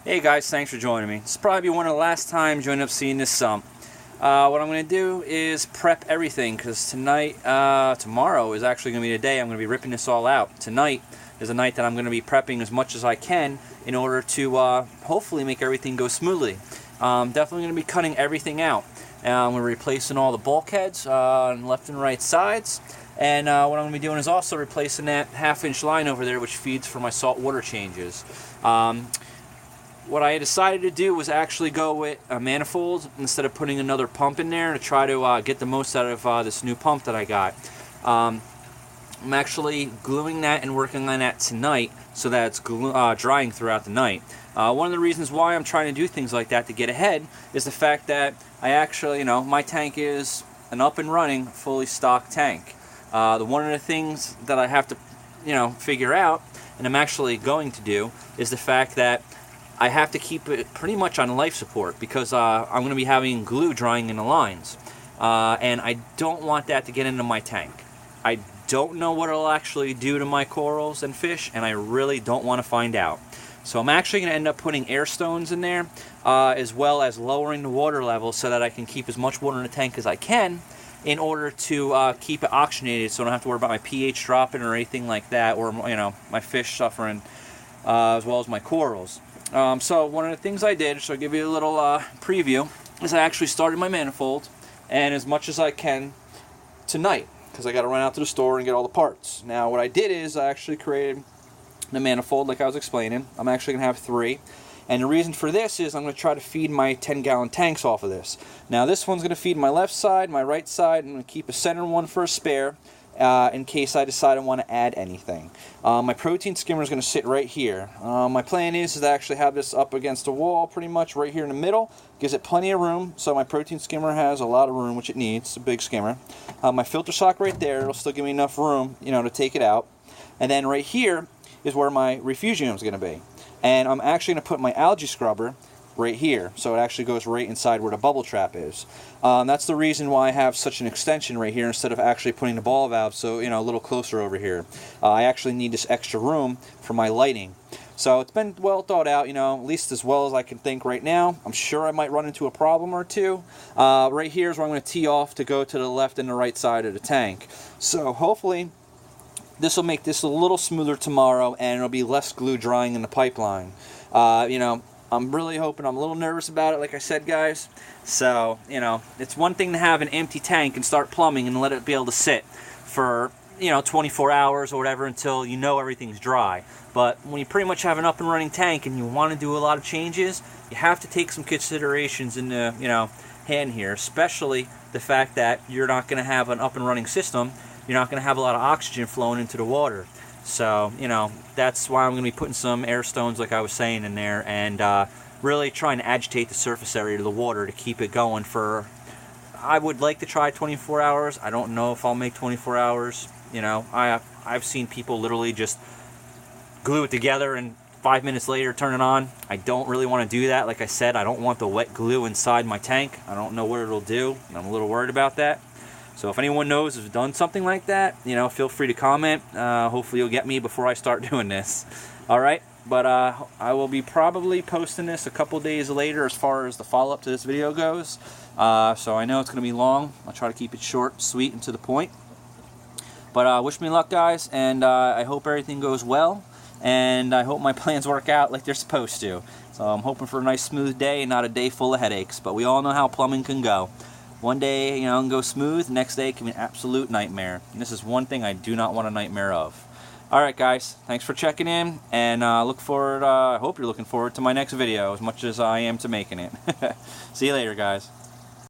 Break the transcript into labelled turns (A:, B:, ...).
A: Hey guys, thanks for joining me. This is probably one of the last times you end up seeing this sump. What I'm going to do is prep everything, because tomorrow is actually going to be the day I'm going to be ripping this all out. Tonight is a night that I'm going to be prepping as much as I can in order to hopefully make everything go smoothly. Definitely going to be cutting everything out. I'm going to be replacing all the bulkheads on left and right sides. And what I'm going to be doing is also replacing that half-inch line over there, which feeds for my salt water changes. What I decided to do was actually go with a manifold instead of putting another pump in there to try to get the most out of this new pump that I got. I'm actually gluing that and working on that tonight so that it's drying throughout the night. One of the reasons why I'm trying to do things like that to get ahead is the fact that I actually, my tank is an up and running, fully stocked tank. One of the things that I have to, figure out, and I'm actually going to do, is the fact that I have to keep it pretty much on life support because I'm going to be having glue drying in the lines. And I don't want that to get into my tank. I don't know what it'll actually do to my corals and fish, and I really don't want to find out. So I'm actually going to end up putting air stones in there, as well as lowering the water level so that I can keep as much water in the tank as I can in order to keep it oxygenated, so I don't have to worry about my pH dropping or anything like that, or my fish suffering, as well as my corals. So one of the things I did, so I'll give you a little preview, is I actually started my manifold, and as much as I can tonight, because I got to run out to the store and get all the parts. Now what I did is I actually created the manifold like I was explaining. I'm actually going to have 3. And the reason for this is I'm going to try to feed my 10-gallon tanks off of this. Now this one's going to feed my left side, my right side, and I'm going to keep a center one for a spare. In case I decide I want to add anything. My protein skimmer is going to sit right here. My plan is to actually have this up against the wall pretty much right here in the middle. Gives it plenty of room, so my protein skimmer has a lot of room, which it needs. It's a big skimmer. My filter sock right there, it'll still give me enough room, to take it out. And then right here is where my refugium is going to be. And I'm actually going to put my algae scrubber right here, so it actually goes right inside where the bubble trap is. That's the reason why I have such an extension right here instead of actually putting the ball valve so a little closer over here. I actually need this extra room for my lighting. So it's been well thought out, at least as well as I can think right now. I'm sure I might run into a problem or two. Right here is where I'm going to tee off to go to the left and the right side of the tank. So hopefully this will make this a little smoother tomorrow, and it'll be less glue drying in the pipeline. I'm really hoping. I'm a little nervous about it, like I said, guys. So, it's one thing to have an empty tank and start plumbing and let it be able to sit for, 24 hours or whatever until everything's dry. But when you pretty much have an up and running tank and you want to do a lot of changes, you have to take some considerations into, hand here, especially the fact that you're not going to have an up and running system. You're not going to have a lot of oxygen flowing into the water. So, that's why I'm going to be putting some air stones, like I was saying, in there, and really trying to agitate the surface area of the water to keep it going for, I would like to try 24 hours. I don't know if I'll make 24 hours. I've seen people literally just glue it together and 5 minutes later turn it on. I don't really want to do that. Like I said, I don't want the wet glue inside my tank. I don't know what it'll do, and I'm a little worried about that. So if anyone knows has done something like that, feel free to comment. Hopefully you'll get me before I start doing this. All right, but I will be probably posting this a couple days later as far as the follow-up to this video goes. So I know it's going to be long. I'll try to keep it short, sweet, and to the point. But wish me luck, guys, and I hope everything goes well. And I hope my plans work out like they're supposed to. So I'm hoping for a nice smooth day and not a day full of headaches. But we all know how plumbing can go. One day, it can go smooth. The next day, it can be an absolute nightmare. And this is one thing I do not want a nightmare of. All right, guys. Thanks for checking in. And I hope you're looking forward to my next video as much as I am to making it. See you later, guys.